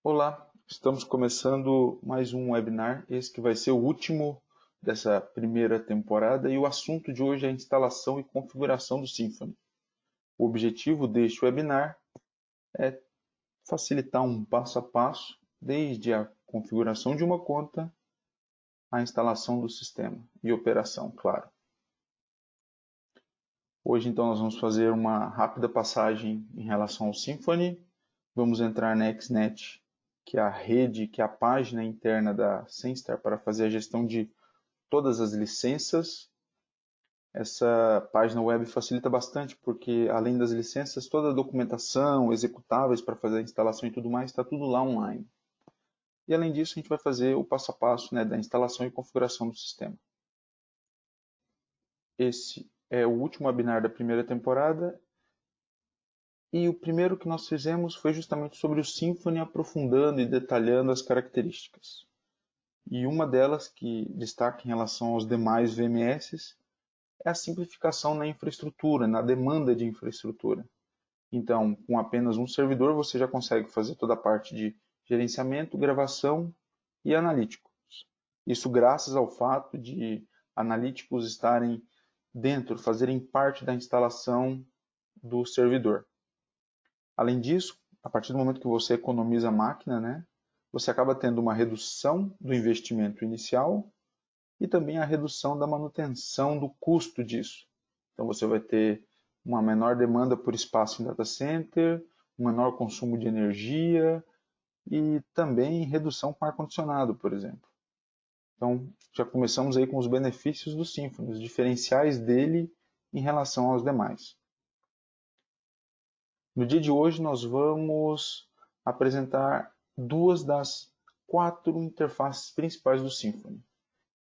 Olá, estamos começando mais um webinar, esse que vai ser o último dessa primeira temporada e o assunto de hoje é a instalação e configuração do Symfony. O objetivo deste webinar é facilitar um passo a passo, desde a configuração de uma conta à instalação do sistema e operação, claro. Hoje então nós vamos fazer uma rápida passagem em relação ao Symfony, vamos entrar na XNet, que é a rede, que é a página interna da Senstar para fazer a gestão de todas as licenças. Essa página web facilita bastante porque, além das licenças, toda a documentação, executáveis para fazer a instalação e tudo mais, está tudo lá online. E além disso, a gente vai fazer o passo a passo, da instalação e configuração do sistema. Esse é o último webinar da primeira temporada. E o primeiro que nós fizemos foi justamente sobre o Symfony, aprofundando e detalhando as características. E uma delas que destaca em relação aos demais VMS é a simplificação na infraestrutura, na demanda de infraestrutura. Então, com apenas um servidor, você já consegue fazer toda a parte de gerenciamento, gravação e analíticos. Isso graças ao fato de analíticos estarem dentro, fazerem parte da instalação do servidor. Além disso, a partir do momento que você economiza a máquina, você acaba tendo uma redução do investimento inicial e também a redução da manutenção do custo disso. Então você vai ter uma menor demanda por espaço em data center, um menor consumo de energia e também redução com ar-condicionado, por exemplo. Então já começamos aí com os benefícios do Symfony, os diferenciais dele em relação aos demais. No dia de hoje nós vamos apresentar duas das 4 interfaces principais do Symfony.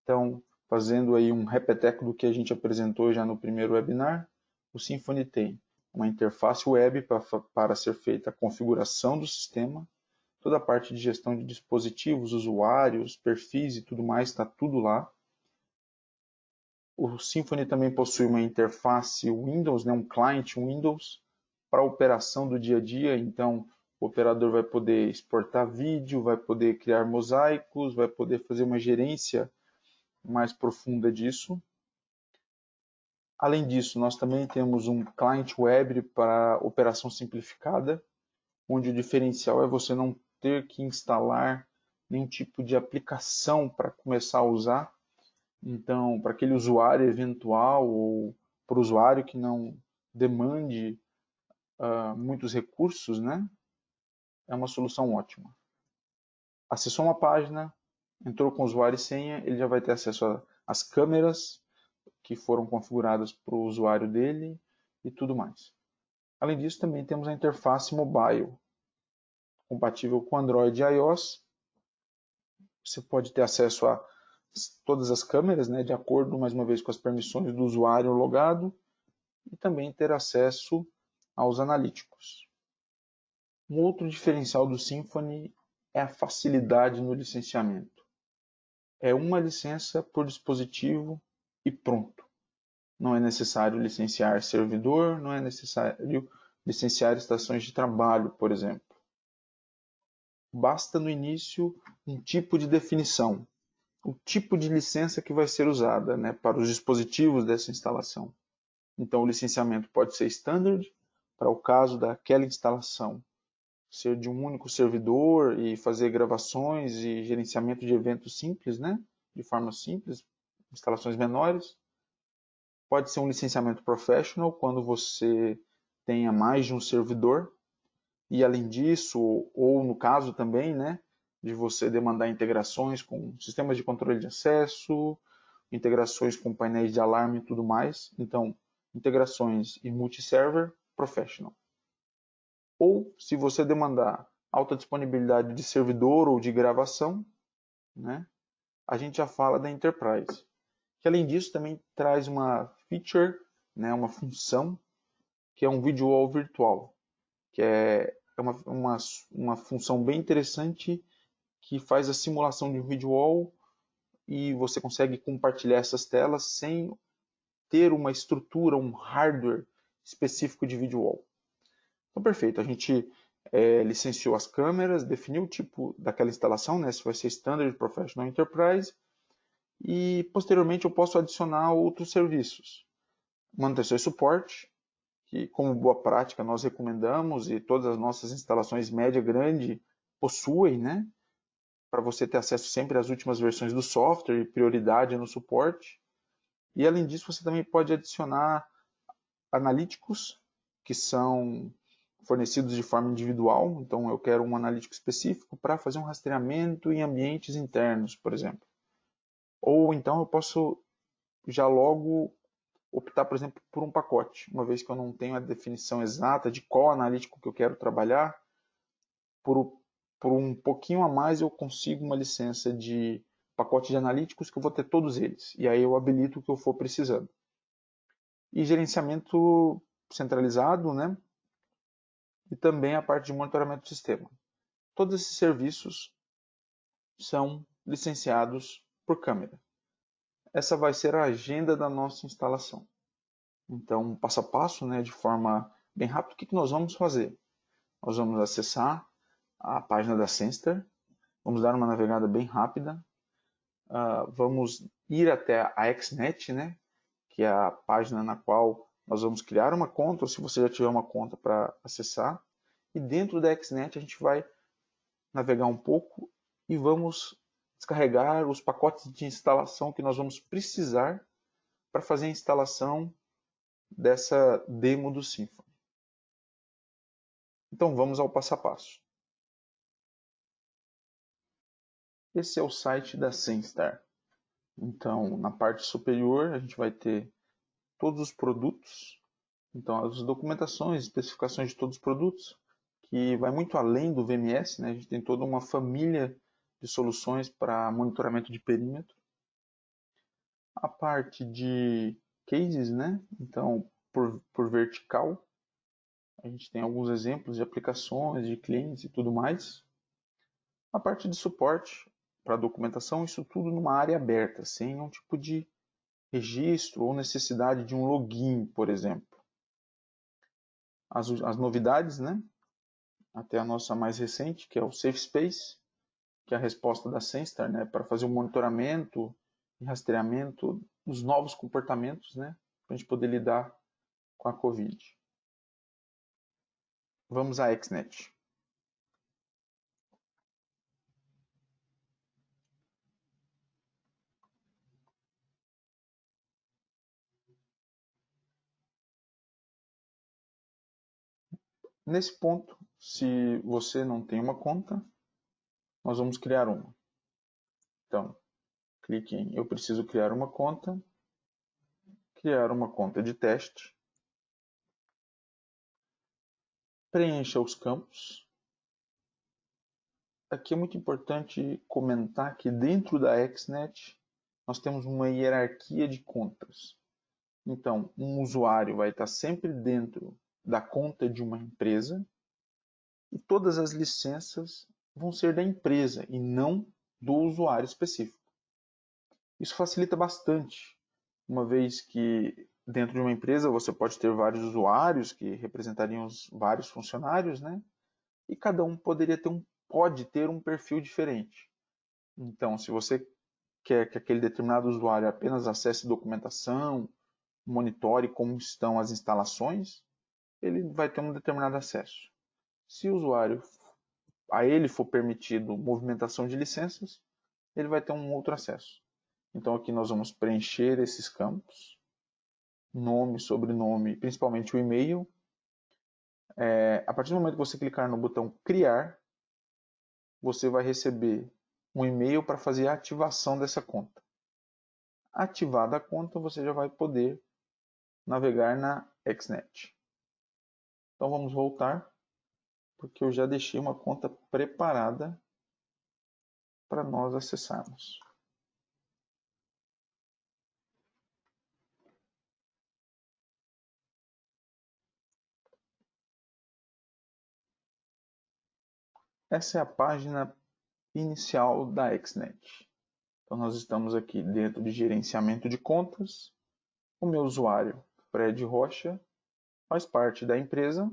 Então, fazendo aí um repeteco do que a gente apresentou já no primeiro webinar, o Symfony tem uma interface web para ser feita a configuração do sistema, toda a parte de gestão de dispositivos, usuários, perfis e tudo mais, está tudo lá. O Symfony também possui uma interface Windows, um client Windows, para a operação do dia a dia. Então, o operador vai poder exportar vídeo, vai poder criar mosaicos, vai poder fazer uma gerência mais profunda disso. Além disso, nós também temos um client web para operação simplificada, onde o diferencial é você não ter que instalar nenhum tipo de aplicação para começar a usar. Então, para aquele usuário eventual ou para o usuário que não demande muitos recursos, é uma solução ótima. Acessou uma página, entrou com usuário e senha, ele já vai ter acesso às câmeras que foram configuradas para o usuário dele e tudo mais. Além disso, também temos a interface mobile, compatível com Android e iOS. Você pode ter acesso a todas as câmeras, de acordo, mais uma vez, com as permissões do usuário logado, e também ter acesso aos analíticos. Um outro diferencial do Symfony é a facilidade no licenciamento. É uma licença por dispositivo e pronto. Não é necessário licenciar servidor, não é necessário licenciar estações de trabalho, por exemplo. Basta no início um tipo de definição, o tipo de licença que vai ser usada para os dispositivos dessa instalação. Então o licenciamento pode ser standard, para o caso daquela instalação ser de um único servidor e fazer gravações e gerenciamento de eventos simples, de forma simples, instalações menores. Pode ser um licenciamento professional, quando você tenha mais de um servidor. E além disso, ou no caso também, de você demandar integrações com sistemas de controle de acesso, integrações com painéis de alarme e tudo mais. Então, integrações e multiserver professional. Ou, se você demandar alta disponibilidade de servidor ou de gravação, a gente já fala da Enterprise. Que além disso também traz uma feature, uma função, que é um video wall virtual, que é uma função bem interessante que faz a simulação de um video wall e você consegue compartilhar essas telas sem ter uma estrutura, um hardware específico de video wall. Então, perfeito. A gente licenciou as câmeras, definiu o tipo daquela instalação, né, se vai ser Standard, Professional, Enterprise, e posteriormente eu posso adicionar outros serviços. Manutenção e suporte, que como boa prática nós recomendamos e todas as nossas instalações média e grande possuem, né, para você ter acesso sempre às últimas versões do software e prioridade no suporte. E além disso, você também pode adicionar analíticos que são fornecidos de forma individual. Então, eu quero um analítico específico para fazer um rastreamento em ambientes internos, por exemplo. Ou então eu posso já logo optar, por exemplo, por um pacote, uma vez que eu não tenho a definição exata de qual analítico que eu quero trabalhar, por um pouquinho a mais eu consigo uma licença de pacote de analíticos que eu vou ter todos eles. E aí eu habilito o que eu for precisando. E gerenciamento centralizado, né? E também a parte de monitoramento do sistema. Todos esses serviços são licenciados por câmera. Essa vai ser a agenda da nossa instalação. Então, passo a passo, né, de forma bem rápida, o que nós vamos fazer? Nós vamos acessar a página da Senstar, vamos dar uma navegada bem rápida, vamos ir até a XNet, né, que é a página na qual nós vamos criar uma conta, ou se você já tiver uma conta para acessar, e dentro da XNet a gente vai navegar um pouco e vamos descarregar os pacotes de instalação que nós vamos precisar para fazer a instalação dessa demo do Symfony. Então vamos ao passo a passo. Esse é o site da Senstar. Então, na parte superior, a gente vai ter todos os produtos, então as documentações, especificações de todos os produtos, que vai muito além do VMS, né? A gente tem toda uma família de soluções para monitoramento de perímetro. A parte de cases, né? Então, por vertical, a gente tem alguns exemplos de aplicações, de clientes e tudo mais. A parte de suporte para documentação, isso tudo numa área aberta, sem nenhum tipo de registro ou necessidade de um login, por exemplo. As novidades, né? Até a nossa mais recente, que é o Safe Space, que é a resposta da Senstar, né? Para fazer o monitoramento e rastreamento dos novos comportamentos, né? Para a gente poder lidar com a Covid. Vamos à XNet. Nesse ponto, se você não tem uma conta, nós vamos criar uma. Então, clique em Eu preciso criar uma conta de teste, preencha os campos. Aqui é muito importante comentar que dentro da XNet nós temos uma hierarquia de contas. Então, um usuário vai estar sempre dentro da conta de uma empresa e todas as licenças vão ser da empresa e não do usuário específico. Isso facilita bastante, uma vez que dentro de uma empresa você pode ter vários usuários que representariam os vários funcionários, né? E cada um pode ter um perfil diferente. Então, se você quer que aquele determinado usuário apenas acesse documentação, monitore como estão as instalações, ele vai ter um determinado acesso. Se o usuário a ele for permitido movimentação de licenças, ele vai ter um outro acesso. Então aqui nós vamos preencher esses campos, nome, sobrenome, principalmente o e-mail. A partir do momento que você clicar no botão criar, você vai receber um e-mail para fazer a ativação dessa conta. Ativada a conta, você já vai poder navegar na XNet. Então vamos voltar, porque eu já deixei uma conta preparada para nós acessarmos. Essa é a página inicial da XNet. Então nós estamos aqui dentro de gerenciamento de contas. O meu usuário, Fred Rocha, faz parte da empresa.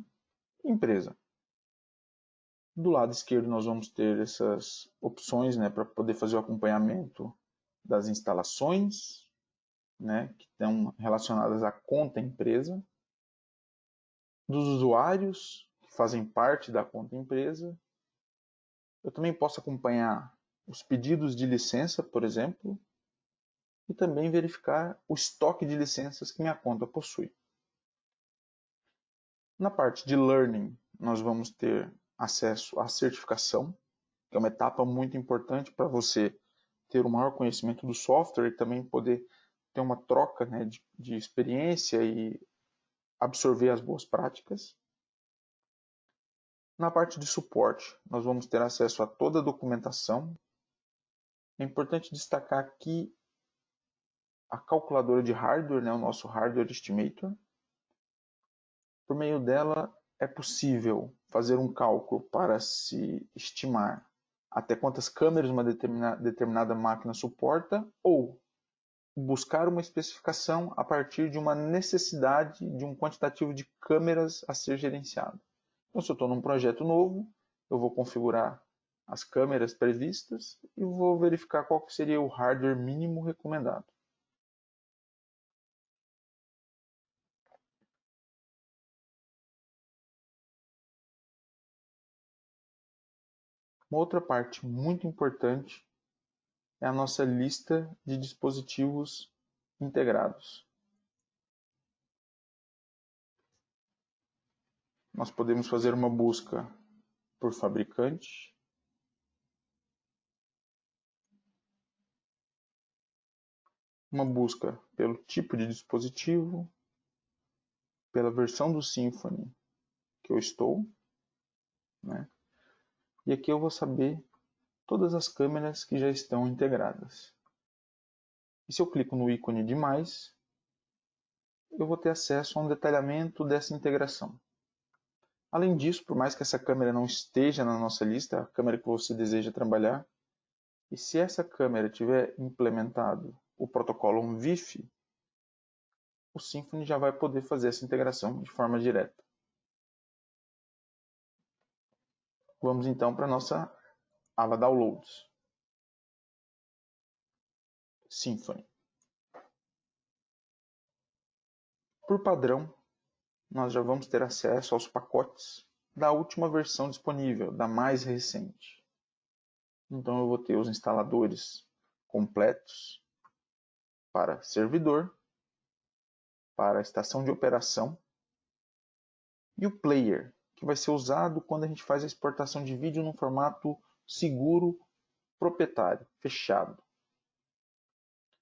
Do lado esquerdo nós vamos ter essas opções, né, para poder fazer o acompanhamento das instalações, né, que estão relacionadas à conta empresa, dos usuários que fazem parte da conta empresa. Eu também posso acompanhar os pedidos de licença, por exemplo, e também verificar o estoque de licenças que minha conta possui. Na parte de Learning, nós vamos ter acesso à certificação, que é uma etapa muito importante para você ter o maior conhecimento do software e também poder ter uma troca, né, de experiência e absorver as boas práticas. Na parte de suporte, nós vamos ter acesso a toda a documentação. É importante destacar aqui a calculadora de hardware, né, o nosso Hardware Estimator. Por meio dela é possível fazer um cálculo para se estimar até quantas câmeras uma determinada máquina suporta ou buscar uma especificação a partir de uma necessidade de um quantitativo de câmeras a ser gerenciado. Então, se eu estou num projeto novo, eu vou configurar as câmeras previstas e vou verificar qual seria o hardware mínimo recomendado. Uma outra parte muito importante é a nossa lista de dispositivos integrados. Nós podemos fazer uma busca por fabricante, uma busca pelo tipo de dispositivo, pela versão do Symfony que eu estou, né? E aqui eu vou saber todas as câmeras que já estão integradas. E se eu clico no ícone de mais, eu vou ter acesso a um detalhamento dessa integração. Além disso, por mais que essa câmera não esteja na nossa lista, a câmera que você deseja trabalhar, e se essa câmera tiver implementado o protocolo MVIF, o Symfony já vai poder fazer essa integração de forma direta. Vamos então para a nossa aba Downloads. Symfony. Por padrão, nós já vamos ter acesso aos pacotes da última versão disponível, da mais recente. Então eu vou ter os instaladores completos para servidor, para a estação de operação e o player, que vai ser usado quando a gente faz a exportação de vídeo num formato seguro, proprietário, fechado.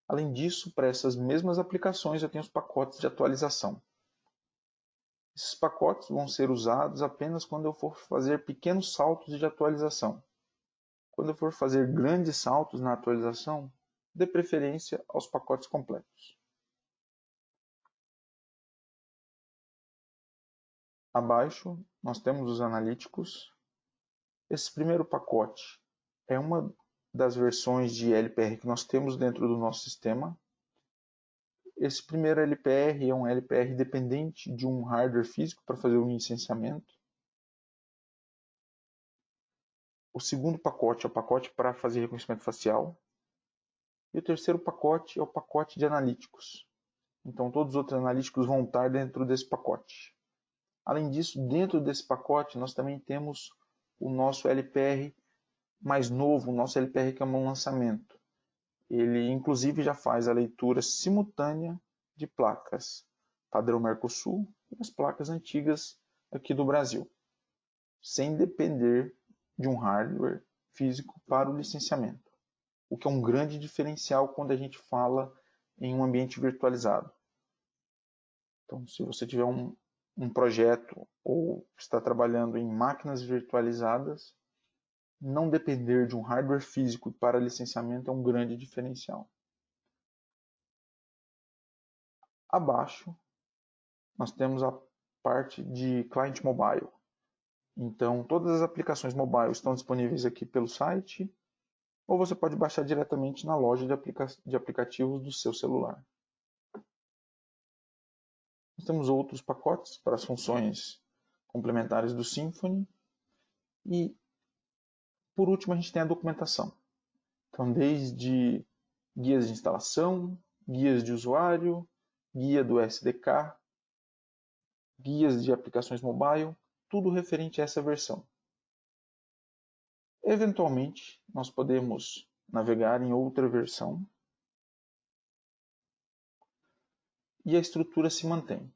Além disso, para essas mesmas aplicações eu tenho os pacotes de atualização. Esses pacotes vão ser usados apenas quando eu for fazer pequenos saltos de atualização. Quando eu for fazer grandes saltos na atualização, dê preferência aos pacotes completos. Abaixo, nós temos os analíticos. Esse primeiro pacote é uma das versões de LPR que nós temos dentro do nosso sistema. Esse primeiro LPR é um LPR dependente de um hardware físico para fazer o licenciamento. O segundo pacote é o pacote para fazer reconhecimento facial. E o terceiro pacote é o pacote de analíticos. Então todos os outros analíticos vão estar dentro desse pacote. Além disso, dentro desse pacote nós também temos o nosso LPR mais novo, o nosso LPR que é um lançamento. Ele inclusive já faz a leitura simultânea de placas padrão Mercosul e as placas antigas aqui do Brasil, sem depender de um hardware físico para o licenciamento, o que é um grande diferencial quando a gente fala em um ambiente virtualizado. Então, se você tiver um projeto ou está trabalhando em máquinas virtualizadas, não depender de um hardware físico para licenciamento é um grande diferencial. Abaixo, nós temos a parte de client mobile. Então, todas as aplicações mobile estão disponíveis aqui pelo site, ou você pode baixar diretamente na loja de aplicativos do seu celular. Nós temos outros pacotes para as funções complementares do Symfony, e Por último, a gente tem a documentação. Então, desde guias de instalação, guias de usuário, guia do SDK, guias de aplicações mobile, tudo referente a essa versão. Eventualmente, nós podemos navegar em outra versão e a estrutura se mantém.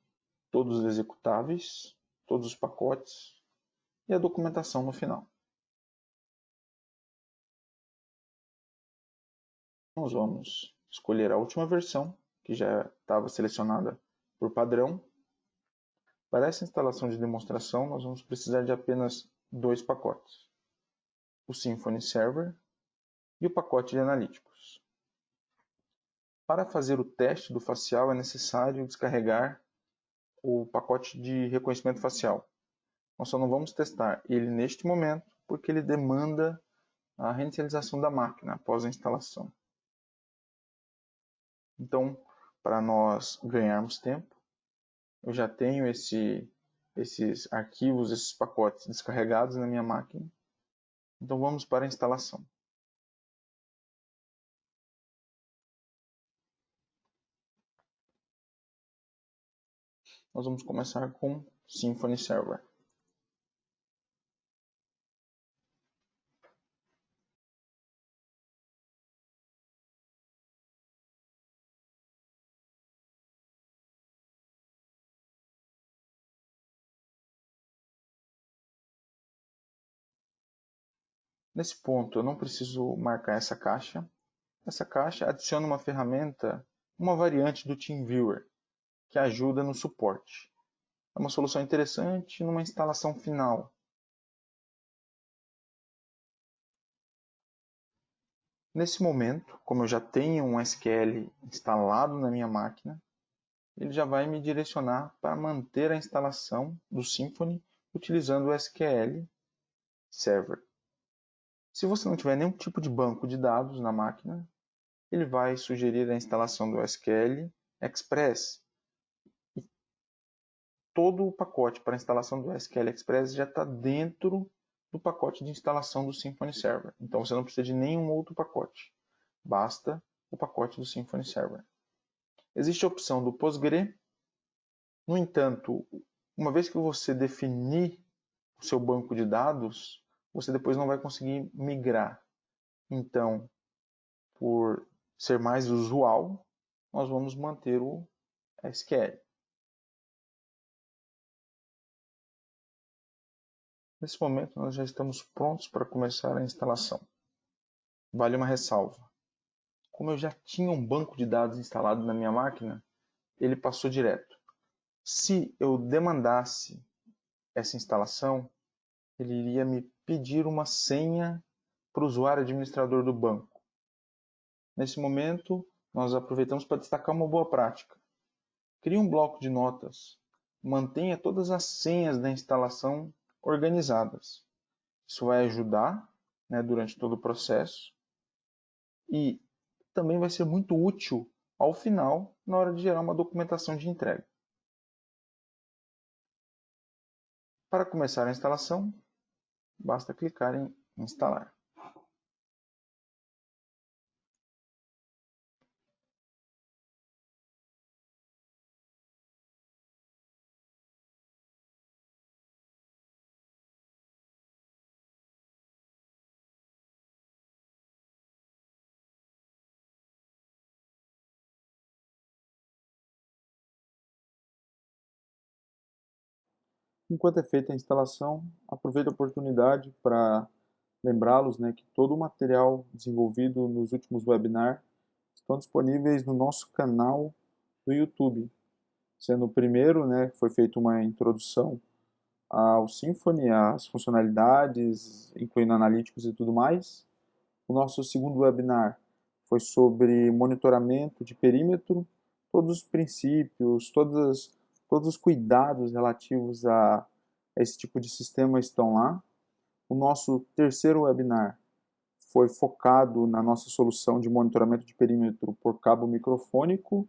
Todos os executáveis, todos os pacotes e a documentação no final. Nós vamos escolher a última versão, que já estava selecionada por padrão. Para essa instalação de demonstração, nós vamos precisar de apenas 2 pacotes. O Symfony Server e o pacote de analíticos. Para fazer o teste do facial é necessário descarregar o pacote de reconhecimento facial. Nós só não vamos testar ele neste momento, porque ele demanda a reinicialização da máquina após a instalação. Então, para nós ganharmos tempo, eu já tenho esses arquivos, esses pacotes descarregados na minha máquina. Então vamos para a instalação. Nós vamos começar com Symfony Server. Nesse ponto, eu não preciso marcar essa caixa. Essa caixa adiciona uma ferramenta, uma variante do TeamViewer, que ajuda no suporte. É uma solução interessante numa instalação final. Nesse momento, como eu já tenho um SQL instalado na minha máquina, ele já vai me direcionar para manter a instalação do Symfony utilizando o SQL Server. Se você não tiver nenhum tipo de banco de dados na máquina, ele vai sugerir a instalação do SQL Express. E todo o pacote para a instalação do SQL Express já está dentro do pacote de instalação do Symfony Server. Então você não precisa de nenhum outro pacote. Basta o pacote do Symfony Server. Existe a opção do Postgre. No entanto, uma vez que você definir o seu banco de dados, você depois não vai conseguir migrar. Então, por ser mais usual, nós vamos manter o SQL. Nesse momento, nós já estamos prontos para começar a instalação. Vale uma ressalva. Como eu já tinha um banco de dados instalado na minha máquina, ele passou direto. Se eu demandasse essa instalação, ele iria me pedir uma senha para o usuário administrador do banco. Nesse momento, nós aproveitamos para destacar uma boa prática. Crie um bloco de notas. Mantenha todas as senhas da instalação organizadas. Isso vai ajudar, né, durante todo o processo e também vai ser muito útil ao final, na hora de gerar uma documentação de entrega. Para começar a instalação, basta clicar em instalar. Enquanto é feita a instalação, aproveito a oportunidade para lembrá-los, né, que todo o material desenvolvido nos últimos webinars estão disponíveis no nosso canal do YouTube. Sendo o primeiro, né, foi feita uma introdução ao Symfony, as funcionalidades, incluindo analíticos e tudo mais. O nosso segundo webinar foi sobre monitoramento de perímetro, todos os princípios, todos os cuidados relativos a esse tipo de sistema estão lá. O nosso terceiro webinar foi focado na nossa solução de monitoramento de perímetro por cabo microfônico.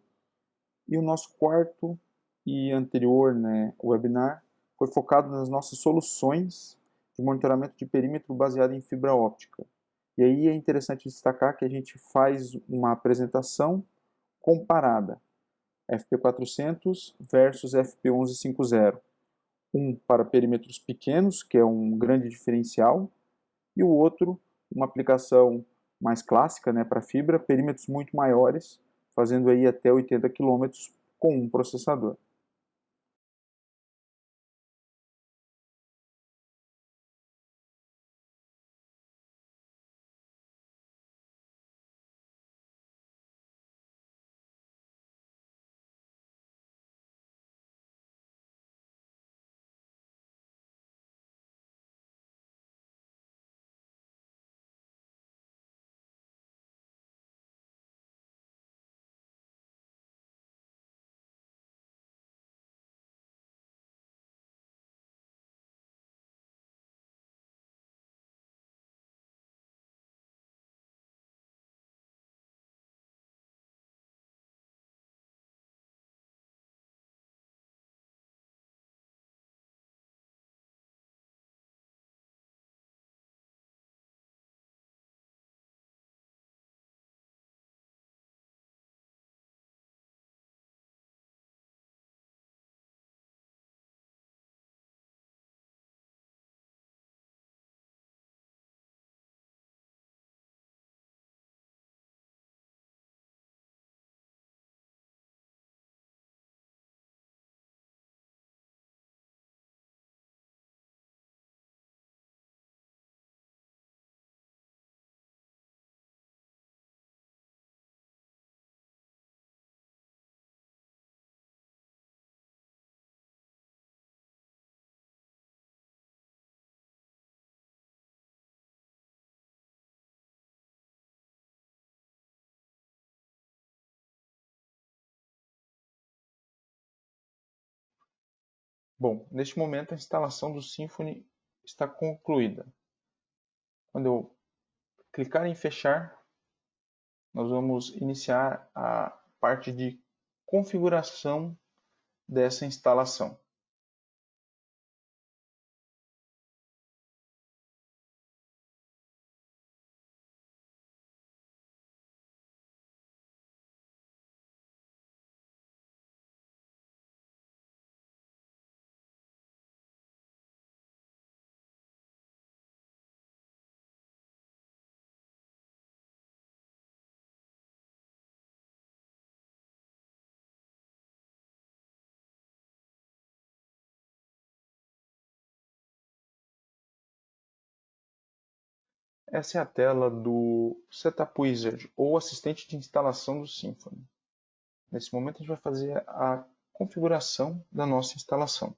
E o nosso quarto e anterior, né, webinar foi focado nas nossas soluções de monitoramento de perímetro baseado em fibra óptica. E aí é interessante destacar que a gente faz uma apresentação comparada, FP400 versus FP1150. Um para perímetros pequenos, que é um grande diferencial, e o outro, uma aplicação mais clássica, né, para fibra, perímetros muito maiores, fazendo aí até 80 km com um processador. Bom, neste momento a instalação do Symfony está concluída. Quando eu clicar em fechar, nós vamos iniciar a parte de configuração dessa instalação. Essa é a tela do Setup Wizard, ou assistente de instalação do Symfony. Nesse momento a gente vai fazer a configuração da nossa instalação.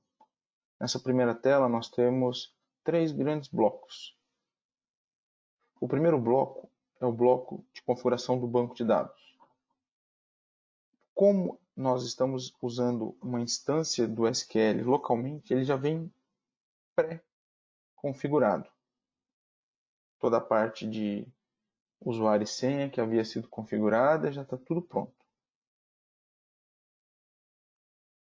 Nessa primeira tela nós temos 3 grandes blocos. O primeiro bloco é o bloco de configuração do banco de dados. Como nós estamos usando uma instância do SQL localmente, ele já vem pré-configurado. Toda a parte de usuário e senha que havia sido configurada já está tudo pronto.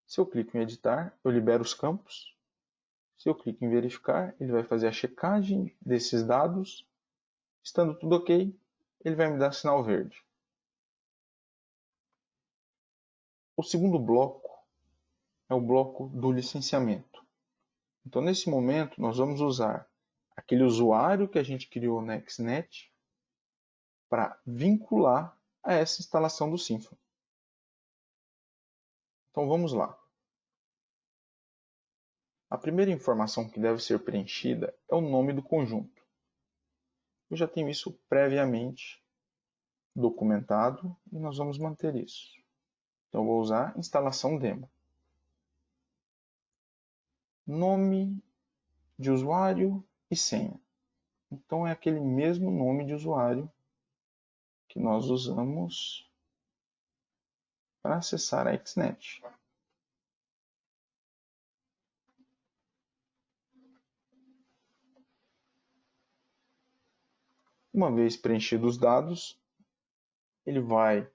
Se eu clico em editar, eu libero os campos. Se eu clico em verificar, ele vai fazer a checagem desses dados. Estando tudo ok, ele vai me dar sinal verde. O segundo bloco é o bloco do licenciamento. Então, nesse momento, nós vamos usar aquele usuário que a gente criou na XNet para vincular a essa instalação do Symfony. Então, vamos lá. A primeira informação que deve ser preenchida é o nome do conjunto. Eu já tenho isso previamente documentado e nós vamos manter isso. Então, eu vou usar instalação demo. Nome de usuário e senha. Então, é aquele mesmo nome de usuário que nós usamos para acessar a XNet. Uma vez preenchidos os dados, ele vai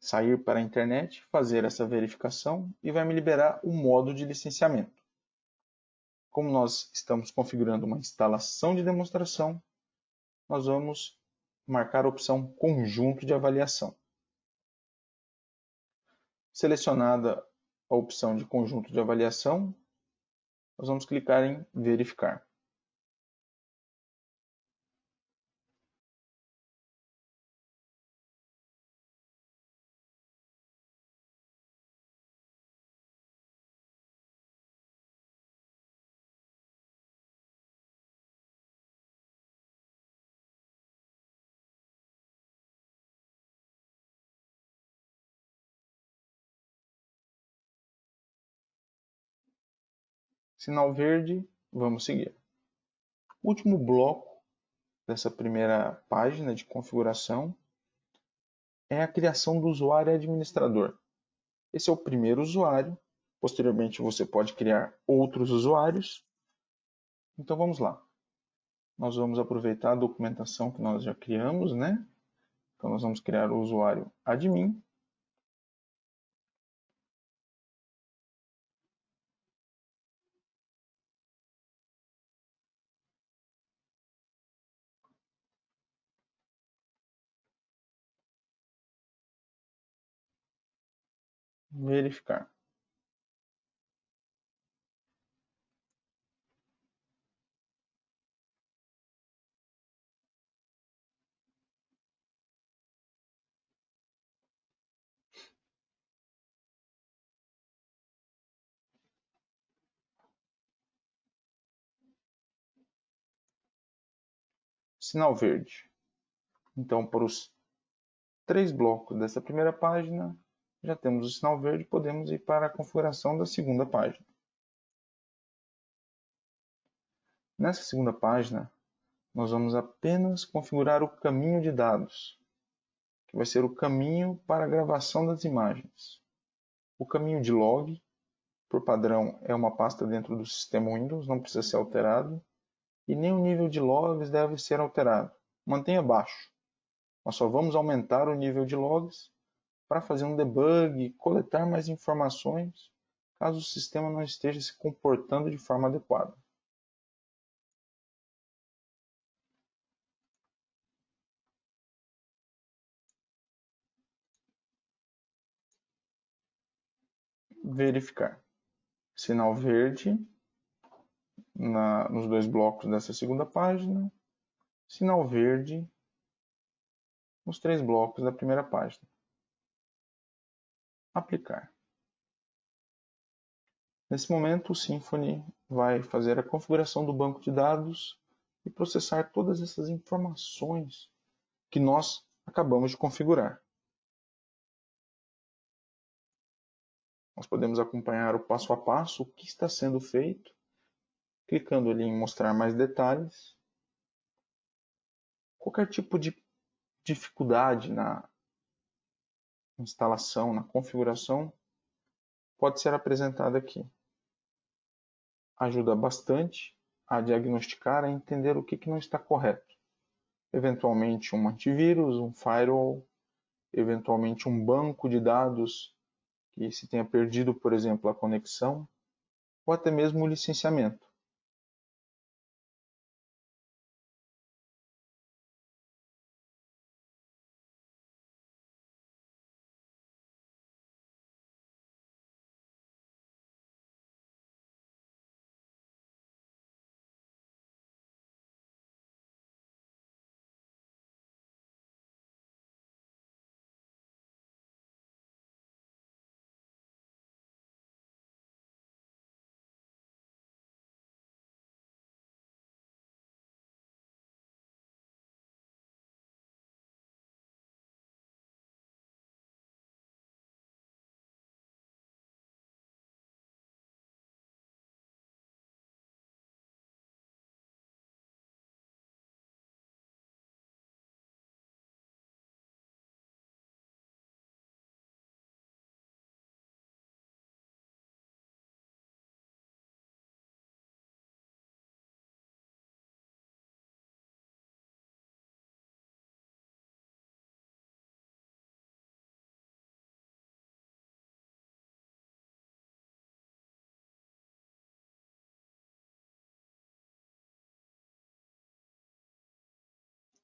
sair para a internet, fazer essa verificação e vai me liberar o modo de licenciamento. como nós estamos configurando uma instalação de demonstração, nós vamos marcar a opção Conjunto de Avaliação. Selecionada a opção de Conjunto de Avaliação, nós vamos clicar em Verificar. Sinal verde, vamos seguir. O último bloco dessa primeira página de configuração é a criação do usuário administrador. Esse é o primeiro usuário. Posteriormente, você pode criar outros usuários. Então, vamos lá. Nós vamos aproveitar a documentação que nós já criamos, né? Então, nós vamos criar o usuário admin. Verificar. Sinal verde. Então, para os 3 blocos dessa primeira página, já temos o sinal verde, podemos ir para a configuração da segunda página. Nessa segunda página, nós vamos apenas configurar o caminho de dados, que vai ser o caminho para a gravação das imagens. O caminho de log, por padrão, é uma pasta dentro do sistema Windows, não precisa ser alterado, e nem o nível de logs deve ser alterado. Mantenha baixo. Nós só vamos aumentar o nível de logs para fazer um debug, coletar mais informações, caso o sistema não esteja se comportando de forma adequada. Verificar. Sinal verde nos 2 blocos dessa segunda página. Sinal verde nos 3 blocos da primeira página. Aplicar. Nesse momento, o Symfony vai fazer a configuração do banco de dados e processar todas essas informações que nós acabamos de configurar. Nós podemos acompanhar o passo a passo, o que está sendo feito, clicando ali em mostrar mais detalhes. Qualquer tipo de dificuldade na instalação, na configuração, pode ser apresentada aqui. Ajuda bastante a diagnosticar, a entender o que não está correto. Eventualmente um antivírus, um firewall, eventualmente um banco de dados que se tenha perdido, por exemplo, a conexão, ou até mesmo o licenciamento.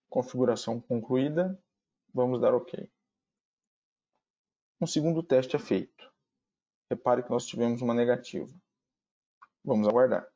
Configuração concluída. Vamos dar OK. Um segundo teste é feito. Repare que nós tivemos uma negativa. Vamos aguardar.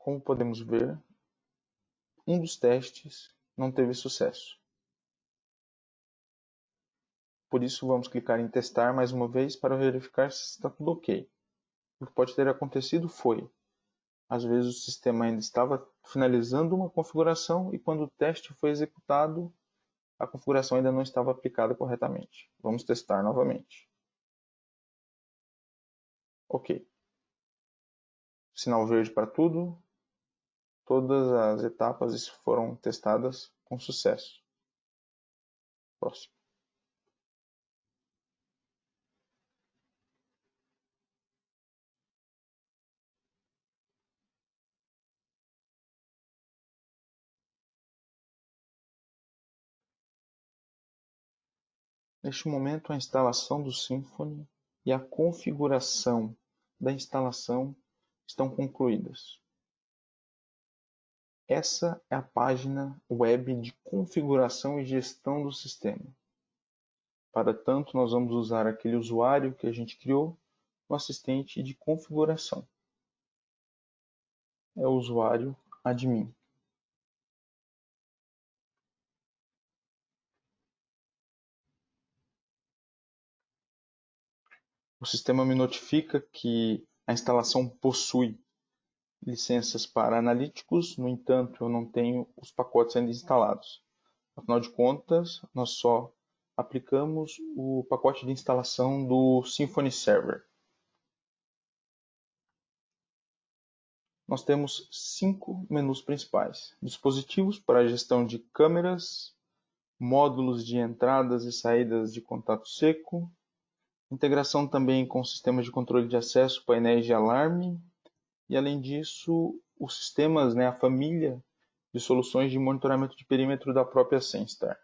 Como podemos ver, um dos testes não teve sucesso. Por isso, vamos clicar em testar mais uma vez para verificar se está tudo OK. O que pode ter acontecido foi, às vezes o sistema ainda estava finalizando uma configuração e quando o teste foi executado, a configuração ainda não estava aplicada corretamente. Vamos testar novamente. OK. Sinal verde para tudo. Todas as etapas foram testadas com sucesso. Próximo. Neste momento, a instalação do Symfony e a configuração da instalação estão concluídas. Essa é a página web de configuração e gestão do sistema. Para tanto, nós vamos usar aquele usuário que a gente criou no assistente de configuração. É o usuário admin. O sistema me notifica que a instalação possui licenças para analíticos, no entanto, eu não tenho os pacotes ainda instalados. Afinal de contas, nós só aplicamos o pacote de instalação do Symfony Server. Nós temos 5 menus principais: dispositivos para a gestão de câmeras, módulos de entradas e saídas de contato seco, integração também com sistemas de controle de acesso, painéis de alarme, e além disso, os sistemas, a família de soluções de monitoramento de perímetro da própria Senstar.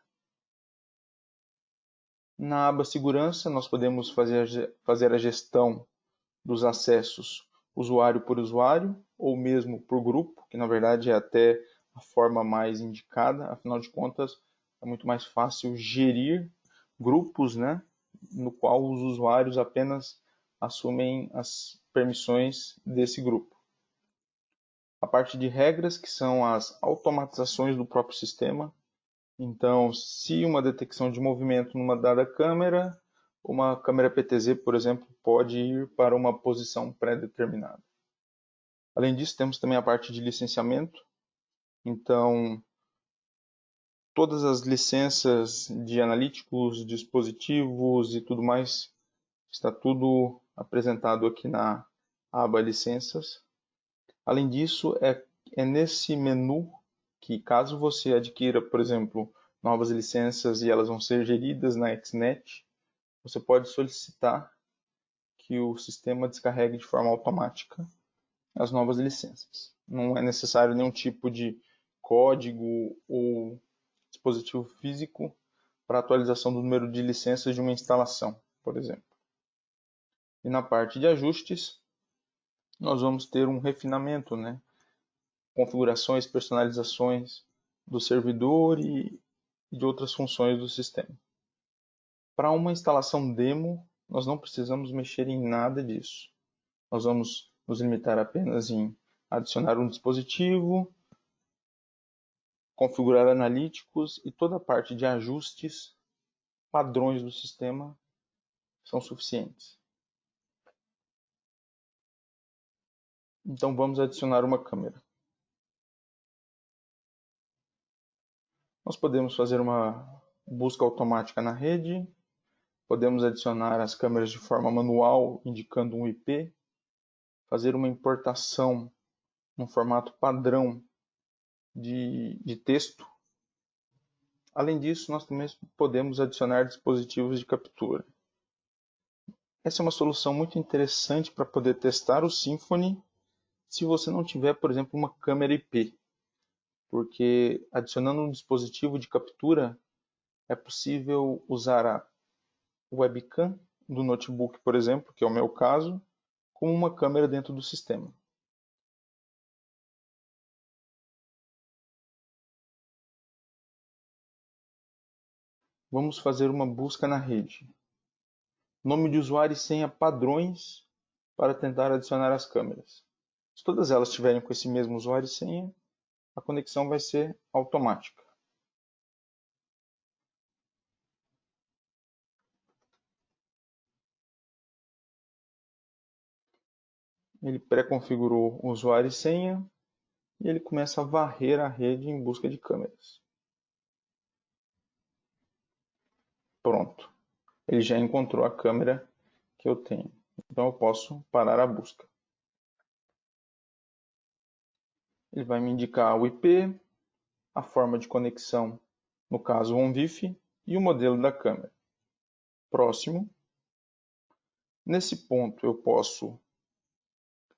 Na aba Segurança, nós podemos fazer a gestão dos acessos usuário por usuário, ou mesmo por grupo, que na verdade é até a forma mais indicada, afinal de contas é muito mais fácil gerir grupos, no qual os usuários apenas assumem as permissões desse grupo. A parte de regras, que são as automatizações do próprio sistema. Então, se uma detecção de movimento numa dada câmera, uma câmera PTZ, por exemplo, pode ir para uma posição pré-determinada. Além disso, temos também a parte de licenciamento. Então, todas as licenças de analíticos, dispositivos e tudo mais, está tudo apresentado aqui na aba Licenças. Além disso, é nesse menu que, caso você adquira, por exemplo, novas licenças e elas vão ser geridas na XNet, você pode solicitar que o sistema descarregue de forma automática as novas licenças. Não é necessário nenhum tipo de código ou dispositivo físico para atualização do número de licenças de uma instalação, por exemplo. E na parte de ajustes, nós vamos ter um refinamento, configurações, personalizações do servidor e de outras funções do sistema. Para uma instalação demo, nós não precisamos mexer em nada disso. Nós vamos nos limitar apenas em adicionar um dispositivo, configurar analíticos e toda a parte de ajustes padrões do sistema são suficientes. Então vamos adicionar uma câmera. Nós podemos fazer uma busca automática na rede. Podemos adicionar as câmeras de forma manual, indicando um IP. Fazer uma importação no formato padrão de texto. Além disso, nós também podemos adicionar dispositivos de captura. Essa é uma solução muito interessante para poder testar o Symfony se você não tiver, por exemplo, uma câmera IP. Porque adicionando um dispositivo de captura, é possível usar a webcam do notebook, por exemplo, que é o meu caso, como uma câmera dentro do sistema. Vamos fazer uma busca na rede. Nome de usuário e senha padrões para tentar adicionar as câmeras. Se todas elas estiverem com esse mesmo usuário e senha, a conexão vai ser automática. Ele pré-configurou o usuário e senha e ele começa a varrer a rede em busca de câmeras. Pronto. Ele já encontrou a câmera que eu tenho. Então eu posso parar a busca. Ele vai me indicar o IP, a forma de conexão, no caso um Wi-Fi, e o modelo da câmera. Próximo. Nesse ponto eu posso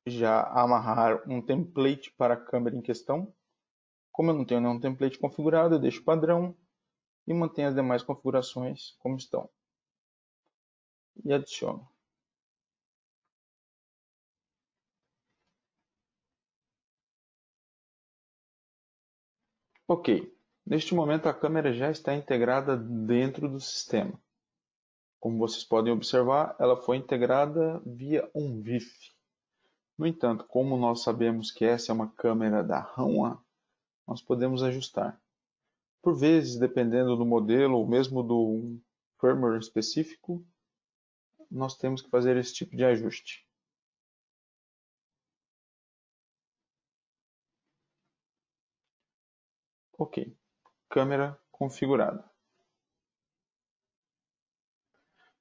já amarrar um template para a câmera em questão. Como eu não tenho nenhum template configurado, eu deixo padrão e mantenho as demais configurações como estão. E adiciono. Ok, neste momento a câmera já está integrada dentro do sistema. Como vocês podem observar, ela foi integrada via um Wi-Fi. No entanto, como nós sabemos que essa é uma câmera da Hanwha, nós podemos ajustar. Por vezes, dependendo do modelo ou mesmo do firmware específico, nós temos que fazer esse tipo de ajuste. Ok, câmera configurada.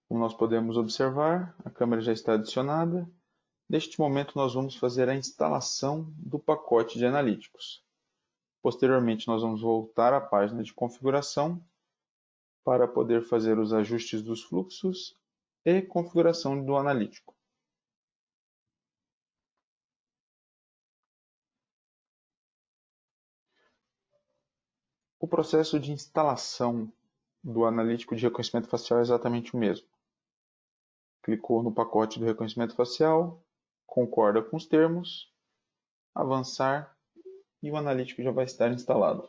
Como nós podemos observar, a câmera já está adicionada. Neste momento, nós vamos fazer a instalação do pacote de analíticos. Posteriormente, nós vamos voltar à página de configuração para poder fazer os ajustes dos fluxos e configuração do analítico. O processo de instalação do analítico de reconhecimento facial é exatamente o mesmo. Clicou no pacote do reconhecimento facial, concorda com os termos, avançar e o analítico já vai estar instalado.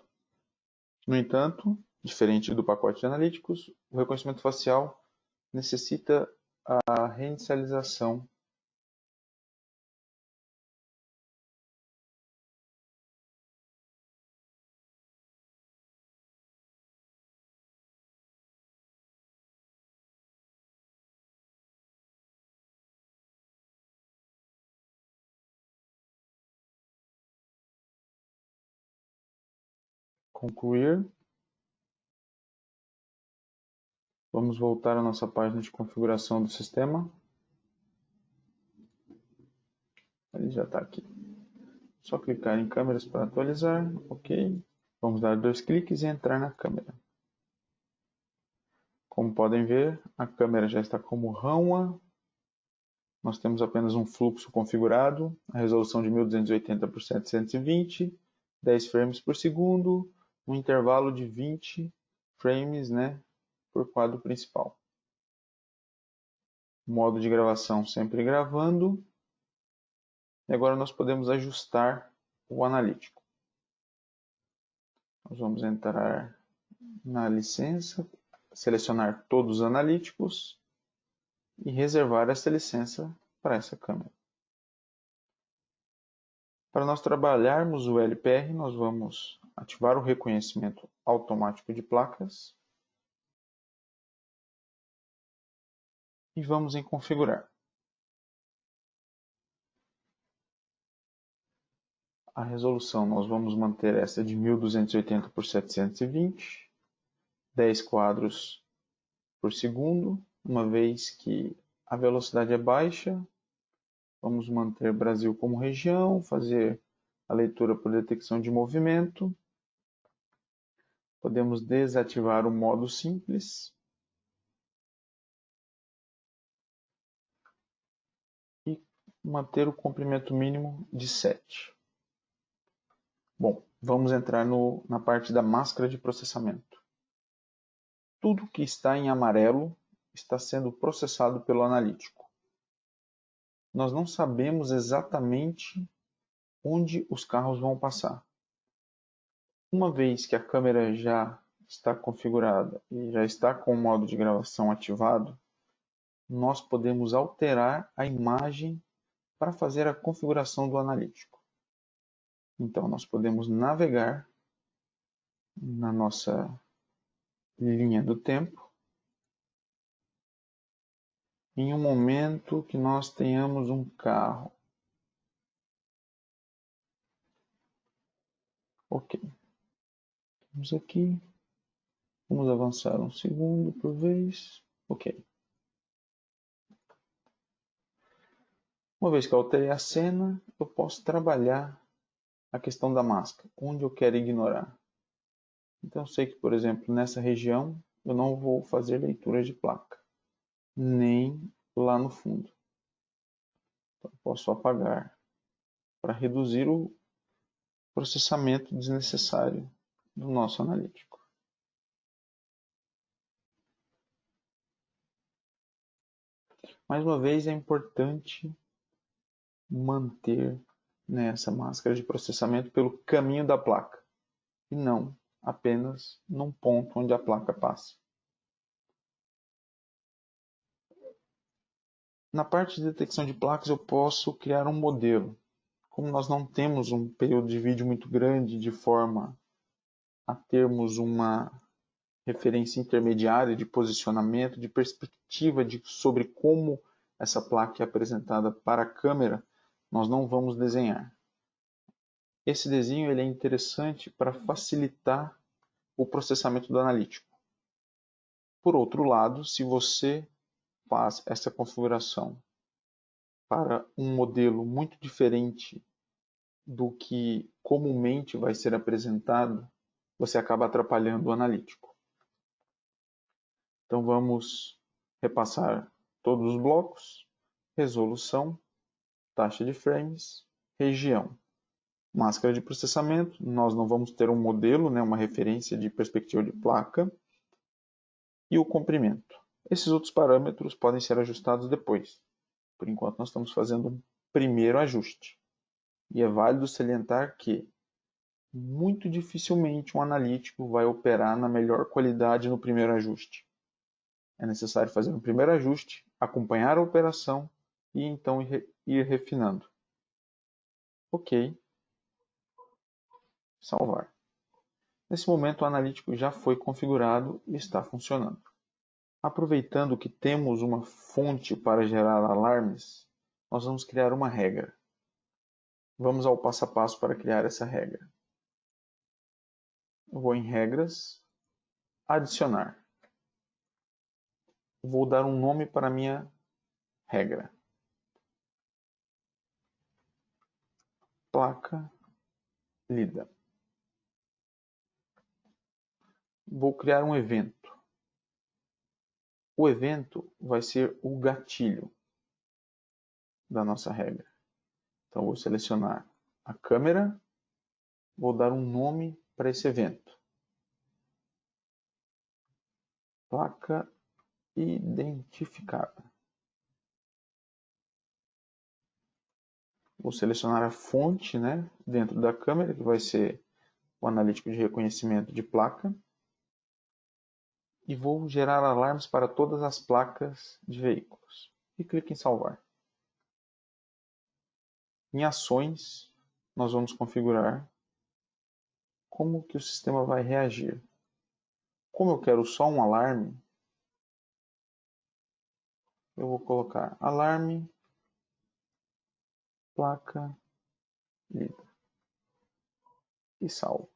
No entanto, diferente do pacote de analíticos, o reconhecimento facial necessita a reinicialização concluir. Vamos voltar à nossa página de configuração do sistema. Ele já está aqui. Só clicar em câmeras para atualizar. Ok. Vamos dar 2 cliques e entrar na câmera. Como podem ver, a câmera já está como Hanwha. Nós temos apenas um fluxo configurado, a resolução de 1280 por 720, 10 frames por segundo, um intervalo de 20 frames, por quadro principal. Modo de gravação sempre gravando. E agora nós podemos ajustar o analítico. Nós vamos entrar na licença, selecionar todos os analíticos e reservar essa licença para essa câmera. Para nós trabalharmos o LPR, nós vamos ativar o reconhecimento automático de placas e vamos em configurar. A resolução nós vamos manter essa de 1280 por 720, 10 quadros por segundo, uma vez que a velocidade é baixa. Vamos manter Brasil como região, fazer a leitura por detecção de movimento. Podemos desativar o modo simples. E manter o comprimento mínimo de 7. Bom, vamos entrar na parte da máscara de processamento. Tudo que está em amarelo está sendo processado pelo analítico. Nós não sabemos exatamente onde os carros vão passar. Uma vez que a câmera já está configurada e já está com o modo de gravação ativado, nós podemos alterar a imagem para fazer a configuração do analítico. Então, nós podemos navegar na nossa linha do tempo em um momento que nós tenhamos um carro. Ok. Vamos aqui. Vamos avançar um segundo por vez. Ok. Uma vez que eu alterei a cena, eu posso trabalhar a questão da máscara, onde eu quero ignorar. Então eu sei que, por exemplo, nessa região eu não vou fazer leitura de placa, nem lá no fundo. Então, eu posso apagar para reduzir o processamento desnecessário do nosso analítico. Mais uma vez, é importante manter essa máscara de processamento pelo caminho da placa e não apenas num ponto onde a placa passa. Na parte de detecção de placas, eu posso criar um modelo. Como nós não temos um período de vídeo muito grande, de forma a termos uma referência intermediária de posicionamento, de perspectiva sobre como essa placa é apresentada para a câmera, nós não vamos desenhar. Esse desenho ele é interessante para facilitar o processamento do analítico. Por outro lado, se você faz essa configuração para um modelo muito diferente do que comumente vai ser apresentado, você acaba atrapalhando o analítico. Então vamos repassar todos os blocos: resolução, taxa de frames, região, máscara de processamento. Nós não vamos ter um modelo, uma referência de perspectiva de placa, e o comprimento. Esses outros parâmetros podem ser ajustados depois. Por enquanto nós estamos fazendo um primeiro ajuste. E é válido salientar que muito dificilmente um analítico vai operar na melhor qualidade no primeiro ajuste. É necessário fazer um primeiro ajuste, acompanhar a operação e então ir refinando. Ok. Salvar. Nesse momento o analítico já foi configurado e está funcionando. Aproveitando que temos uma fonte para gerar alarmes, nós vamos criar uma regra. Vamos ao passo a passo para criar essa regra. Eu vou em regras, adicionar. Vou dar um nome para a minha regra. Placa lida. Vou criar um evento. O evento vai ser o gatilho da nossa regra. Então vou selecionar a câmera, vou dar um nome para esse evento. Placa identificada. Vou selecionar a fonte dentro da câmera, que vai ser o analítico de reconhecimento de placa. E vou gerar alarmes para todas as placas de veículos. E clique em salvar. Em ações, nós vamos configurar como que o sistema vai reagir. Como eu quero só um alarme, eu vou colocar alarme, placa, lida e salvo.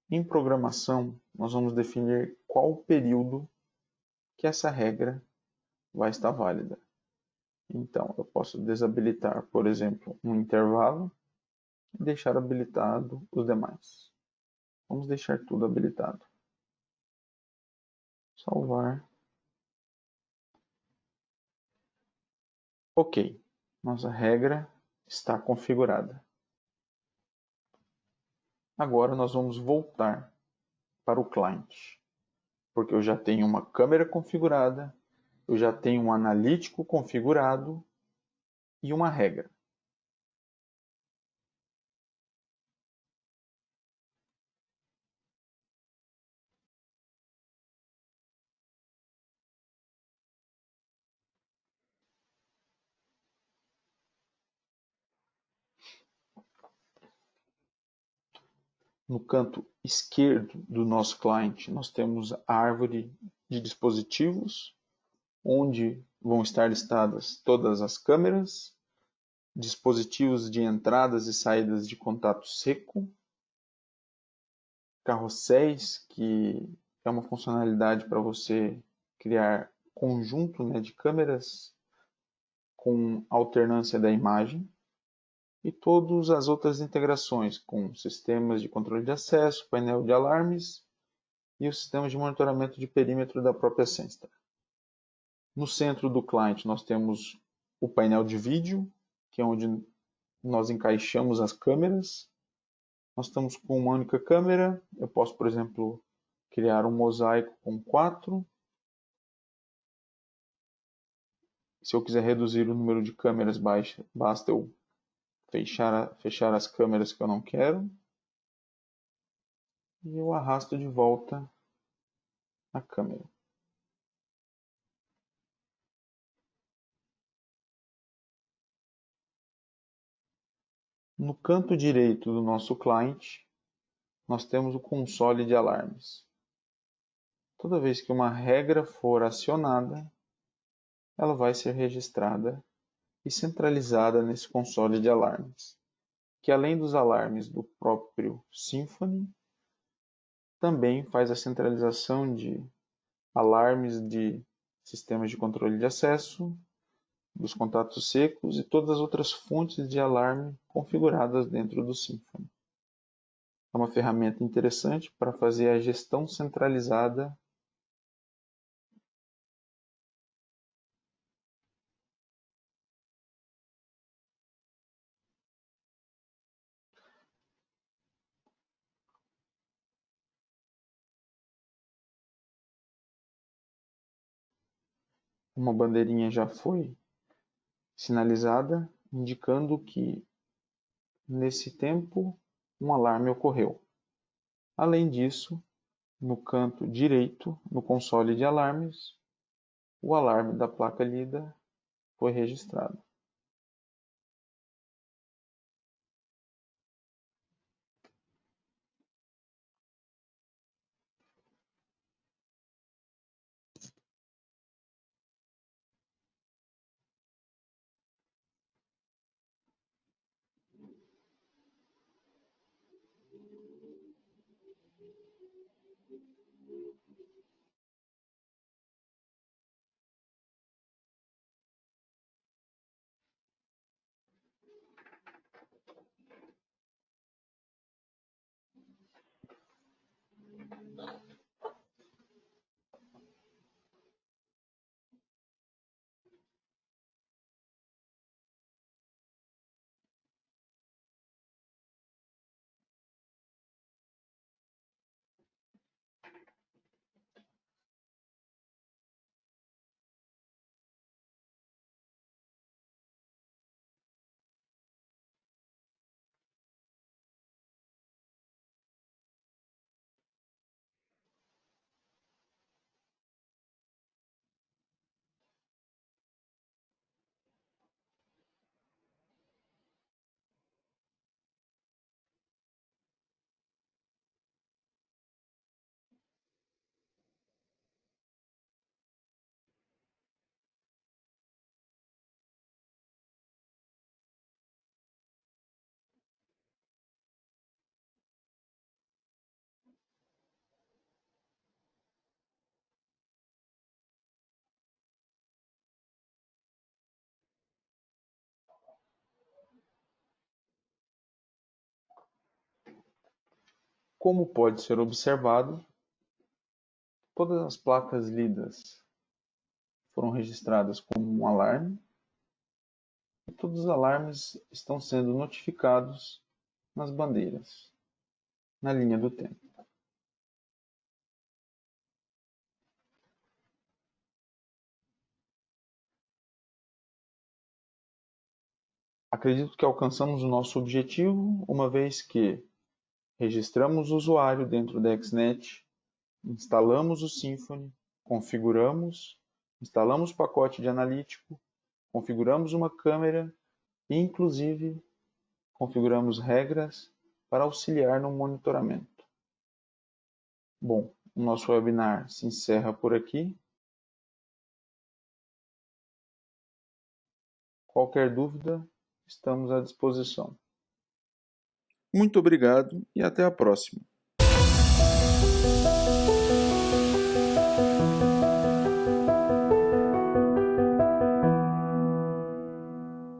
Em programação, nós vamos definir qual o período que essa regra vai estar válida. Então, eu posso desabilitar, por exemplo, um intervalo e deixar habilitado os demais. Vamos deixar tudo habilitado. Salvar. Ok, nossa regra está configurada. Agora nós vamos voltar para o cliente, porque eu já tenho uma câmera configurada, eu já tenho um analítico configurado e uma regra. No canto esquerdo do nosso cliente, nós temos a árvore de dispositivos, onde vão estar listadas todas as câmeras, dispositivos de entradas e saídas de contato seco, carrosséis, que é uma funcionalidade para você criar conjunto, né, de câmeras com alternância da imagem, e todas as outras integrações com sistemas de controle de acesso, painel de alarmes e o sistema de monitoramento de perímetro da própria Senstar. No centro do cliente nós temos o painel de vídeo, que é onde nós encaixamos as câmeras. Nós estamos com uma única câmera. Eu posso, por exemplo, criar um mosaico com 4. Se eu quiser reduzir o número de câmeras, basta eu fechar as câmeras que eu não quero. E eu arrasto de volta a câmera. No canto direito do nosso cliente, nós temos o console de alarmes. Toda vez que uma regra for acionada, ela vai ser registrada e centralizada nesse console de alarmes, que além dos alarmes do próprio Symfony, também faz a centralização de alarmes de sistemas de controle de acesso, dos contatos secos e todas as outras fontes de alarme configuradas dentro do Symfony. É uma ferramenta interessante para fazer a gestão centralizada. Uma bandeirinha já foi sinalizada, indicando que nesse tempo um alarme ocorreu. Além disso, no canto direito, no console de alarmes, o alarme da placa lida foi registrado. Como pode ser observado, todas as placas lidas foram registradas como um alarme e todos os alarmes estão sendo notificados nas bandeiras, na linha do tempo. Acredito que alcançamos o nosso objetivo, uma vez que registramos o usuário dentro da XNet, instalamos o Symfony, configuramos, instalamos o pacote de analítico, configuramos uma câmera e, inclusive, configuramos regras para auxiliar no monitoramento. Bom, o nosso webinar se encerra por aqui. Qualquer dúvida, estamos à disposição. Muito obrigado e até a próxima.